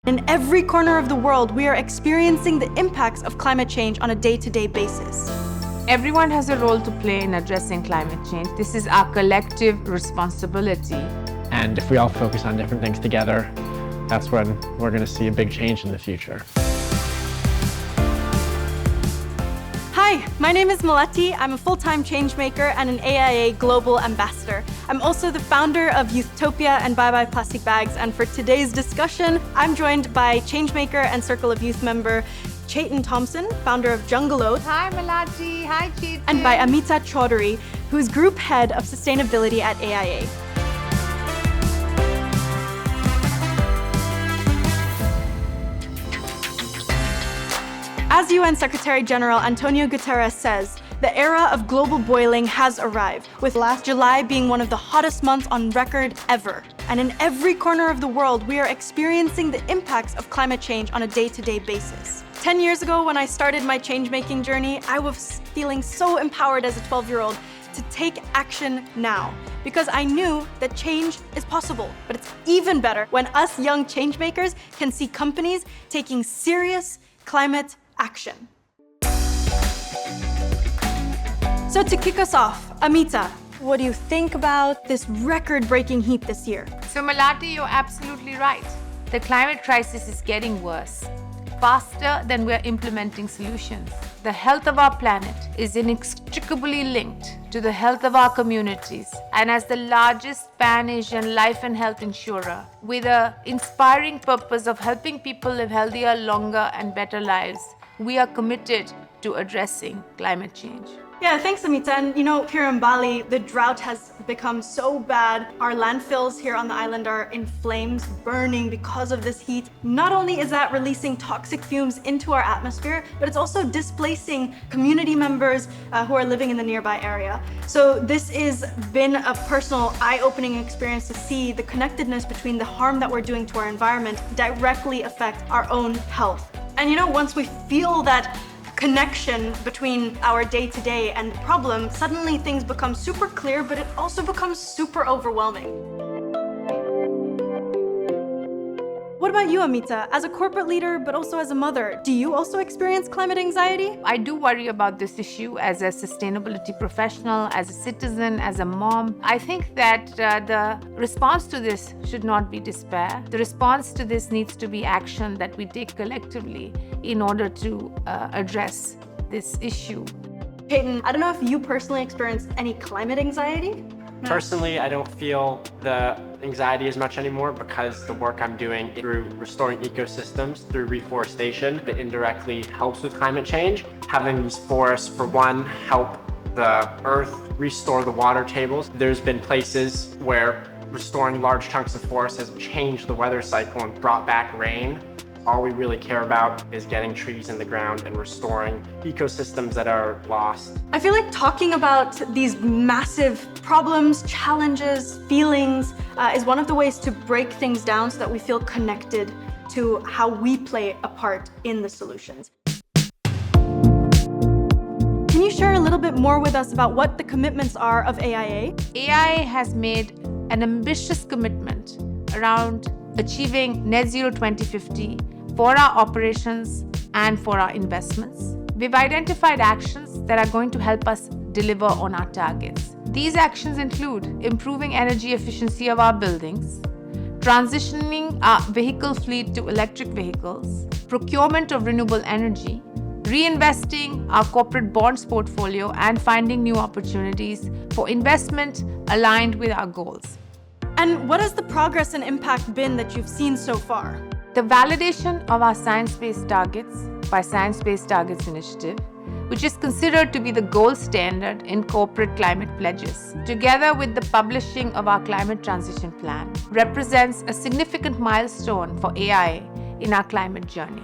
In every corner of the world, we are experiencing the impacts of climate change on a day-to-day basis. Everyone has a role to play in addressing climate change. This is our collective responsibility. And if we all focus on different things together, that's when we're going to see a big change in the future. Hi, my name is Melati. I'm a full-time changemaker and an AIA Global Ambassador. I'm also the founder of Youthtopia and Bye Bye Plastic Bags. And for today's discussion, I'm joined by changemaker and Circle of Youth member Chayton Thompson, founder of Junglo. Hi Melati, hi Chayton. And by Amita Chaudhury, who's group head of sustainability at AIA. As UN Secretary General Antonio Guterres says, the era of global boiling has arrived, with last July being one of the hottest months on record ever. And in every corner of the world, we are experiencing the impacts of climate change on a day-to-day basis. 10 years ago, when I started my change-making journey, I was feeling so empowered as a 12-year-old to take action now, because I knew that change is possible. But it's even better when us young change-makers can see companies taking serious climate action. So to kick us off, Amita, what do you think about this record-breaking heat this year? So Melati, you're absolutely right. The climate crisis is getting worse, faster than we're implementing solutions. The health of our planet is inextricably linked to the health of our communities. And as the largest pan-Asian life and health insurer, with an inspiring purpose of helping people live healthier, longer, and better lives, we are committed to addressing climate change. Yeah, thanks, Amita. And you know, here in Bali, the drought has become so bad. Our landfills here on the island are in flames, burning because of this heat. Not only is that releasing toxic fumes into our atmosphere, but it's also displacing community members who are living in the nearby area. So this has been a personal, eye-opening experience to see the connectedness between the harm that we're doing to our environment directly affect our own health. And you know, once we feel that connection between our day-to-day and the problem, suddenly things become super clear, but it also becomes super overwhelming. What about you, Amita? As a corporate leader, but also as a mother, do you also experience climate anxiety? I do worry about this issue as a sustainability professional, as a citizen, as a mom. I think that the response to this should not be despair. The response to this needs to be action that we take collectively in order to address this issue. Chayton, I don't know if you personally experienced any climate anxiety? Personally, I don't feel the anxiety as much anymore because the work I'm doing through restoring ecosystems, through reforestation, that indirectly helps with climate change. Having these forests, for one, help the earth restore the water tables. There's been places where restoring large chunks of forest has changed the weather cycle and brought back rain. All we really care about is getting trees in the ground and restoring ecosystems that are lost. I feel like talking about these massive problems, challenges, feelings is one of the ways to break things down so that we feel connected to how we play a part in the solutions. Can you share a little bit more with us about what the commitments are of AIA? AIA has made an ambitious commitment around achieving net zero 2050 for our operations and for our investments. We've identified actions that are going to help us deliver on our targets. These actions include improving energy efficiency of our buildings, transitioning our vehicle fleet to electric vehicles, procurement of renewable energy, reinvesting our corporate bonds portfolio, and finding new opportunities for investment aligned with our goals. And what has the progress and impact been that you've seen so far? The validation of our science-based targets by Science Based Targets Initiative, which is considered to be the gold standard in corporate climate pledges, together with the publishing of our climate transition plan, represents a significant milestone for AIA in our climate journey.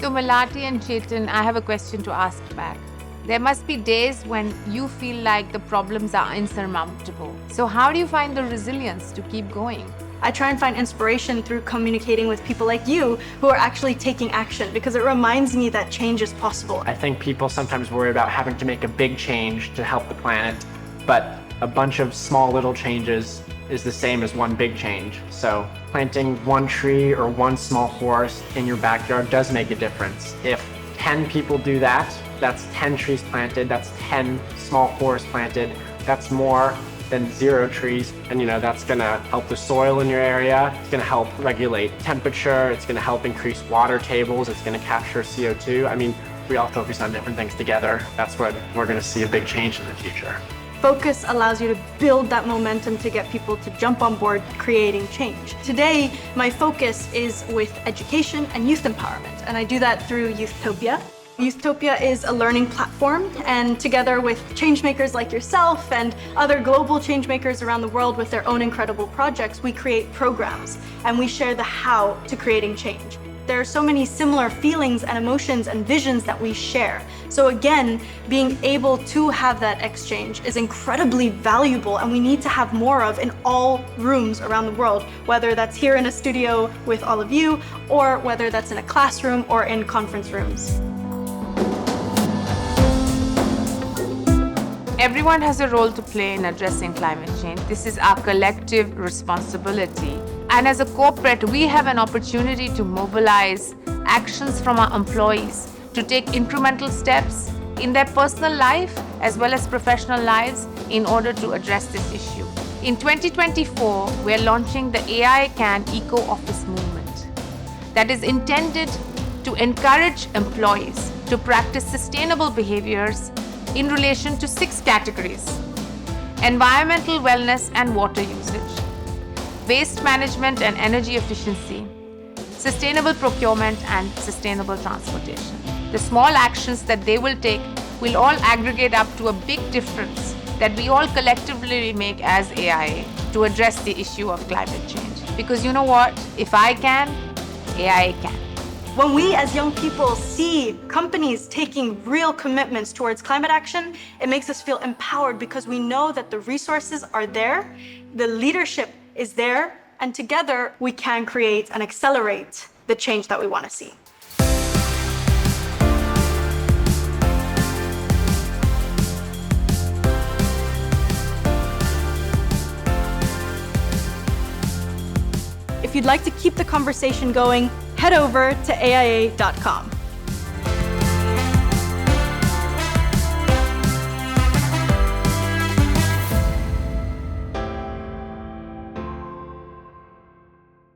So Melati and Chayton, I have a question to ask back. There must be days when you feel like the problems are insurmountable. So how do you find the resilience to keep going? I try and find inspiration through communicating with people like you who are actually taking action, because it reminds me that change is possible. I think people sometimes worry about having to make a big change to help the planet, but a bunch of small little changes is the same as one big change. So planting one tree or one small forest in your backyard does make a difference. If 10 people do that, that's 10 trees planted, that's 10 small forests planted, that's more than 0 trees. And that's gonna help the soil in your area, it's gonna help regulate temperature, it's gonna help increase water tables, it's gonna capture CO2. I mean, we all focus on different things together. That's what we're gonna see a big change in the future. Focus allows you to build that momentum to get people to jump on board creating change. Today, my focus is with education and youth empowerment, and I do that through Youthtopia. Youthtopia is a learning platform, and together with changemakers like yourself and other global changemakers around the world with their own incredible projects, we create programs and we share the how to creating change. There are so many similar feelings and emotions and visions that we share. So again, being able to have that exchange is incredibly valuable, and we need to have more of in all rooms around the world, whether that's here in a studio with all of you, or whether that's in a classroom or in conference rooms. Everyone has a role to play in addressing climate change. This is our collective responsibility. And as a corporate, we have an opportunity to mobilize actions from our employees to take incremental steps in their personal life as well as professional lives in order to address this issue. In 2024, we are launching the AIA Eco Office movement that is intended to encourage employees to practice sustainable behaviors in relation to 6 categories: environmental wellness and water usage, waste management and energy efficiency, sustainable procurement, and sustainable transportation. The small actions that they will take will all aggregate up to a big difference that we all collectively make as AIA to address the issue of climate change. Because you know what? If I can, AIA can. When we as young people see companies taking real commitments towards climate action, it makes us feel empowered because we know that the resources are there, the leadership is there, and together we can create and accelerate the change that we want to see. If you'd like to keep the conversation going, head over to AIA.com.